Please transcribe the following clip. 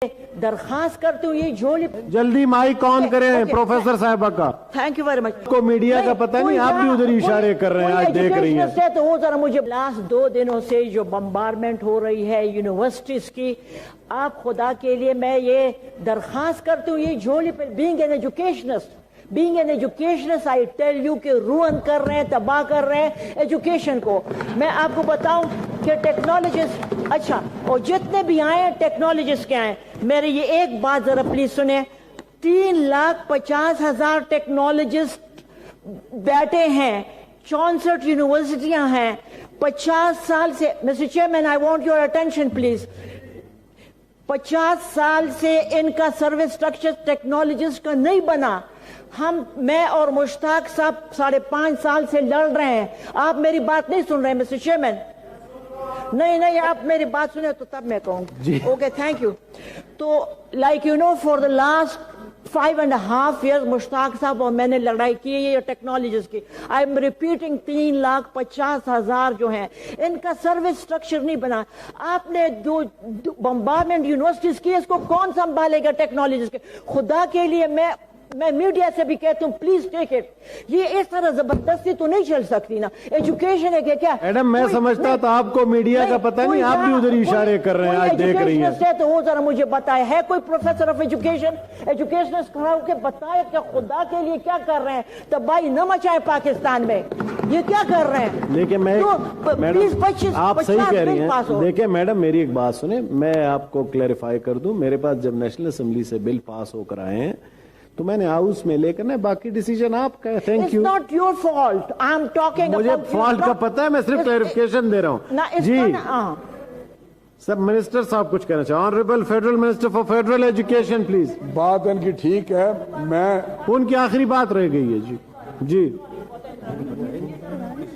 درخواست کرتی ہوں یہ جھولی جلدی مائک آن کریں پروفیسر صاحبہ کا. Thank you very much. کو میڈیا کا پتہ نہیں, آپ بھی ادھر اشارے کر رہے ہیں, آج دیکھ رہی ہیں. تو وہ ذرا مجھے لاسٹ 2 دنوں سے جو بمبارمنٹ ہو رہی ہے یونیورسٹیز کی, آپ خدا کے لیے میں یہ درخواست کرتی ہوں یہ جھولی پہ being an educationist I tell you کہ روئن کر رہے ہیں, تباہ کر رہے ہیں ایجوکیشن کو. میں آپ کو بتاؤں کہ ٹیکنالوجسٹ, اچھا, اور جتنے بھی آئے ہیں ٹیکنالوجسٹ کے آئے, میرے یہ ایک بات ذرا پلیز سنیں. 3,50,000 ٹیکنالوجسٹ بیٹھے ہیں, 64 یونیورسٹیاں ہیں, 50 سال سے. Mister chairman I want your attention please. 50 سال سے ان کا سروس سٹرکچر ٹیکنالوجسٹ کا نہیں بنا. میں اور مشتاق صاحب 5.5 سال سے لڑ رہے ہیں. آپ میری بات نہیں سن رہے ہیں مسٹر چیئرمین. نہیں, آپ میری بات سنیں تو تب میں کہوں. Okay, thank you. تو like you know for the last 5.5 years Mushtaq صاحب اور میں نے لڑائی کی ہے یہ ٹیکنالوجیز کی. آئی ایم ریپیٹنگ 3,50,000 جو ہیں ان کا سروس سٹرکچر نہیں بنا. آپ نے بمبارمنٹ یونیورسٹیز کی, اس کو کون سنبھالے گا ٹیکنالوجیز کے؟ خدا کے لیے میں میڈیا سے بھی کہتا ہوں پلیز ٹیک اٹ. یہ اس طرح زبردستی تو نہیں چل سکتی نا. ایجوکیشن ہے کہ کیا میڈم, میں سمجھتا تھا آپ کو میڈیا کا پتہ نہیں, آپ بھی ادھر اشارے کر رہے ہیں, آج دیکھ رہی ہیں. تو وہ ذرا مجھے بتائے, ہے کوئی پروفیسر آف ایجوکیشنسٹ کھڑا ہو کے بتائے کہ خدا کے لیے کیا کر رہے ہیں؟ تباہی نہ مچائے پاکستان میں, یہ کیا کر رہے ہیں؟ دیکھیں میڈم, آپ صحیح کہہ رہی ہیں. دیکھیں میڈم, میری ایک بات سنیں, میں آپ کو کلیریفائی کر دوں. میرے پاس جب نیشنل اسمبلی سے بل پاس ہو کر آئے ہیں تو میں نے ہاؤس میں لے کر نا, باقی ڈیسیجن آپ کا ہے. Thank you. It's not your fault. I'm talking about مجھے فالٹ کا پتہ ہے, میں صرف کلیریفیکیشن دے رہا ہوں. جی سب منسٹر صاحب کچھ کہنا چاہوں. Honourable federal minister for federal education please. بات ان کی ٹھیک ہے, میں ان کی آخری بات رہ گئی ہے. جی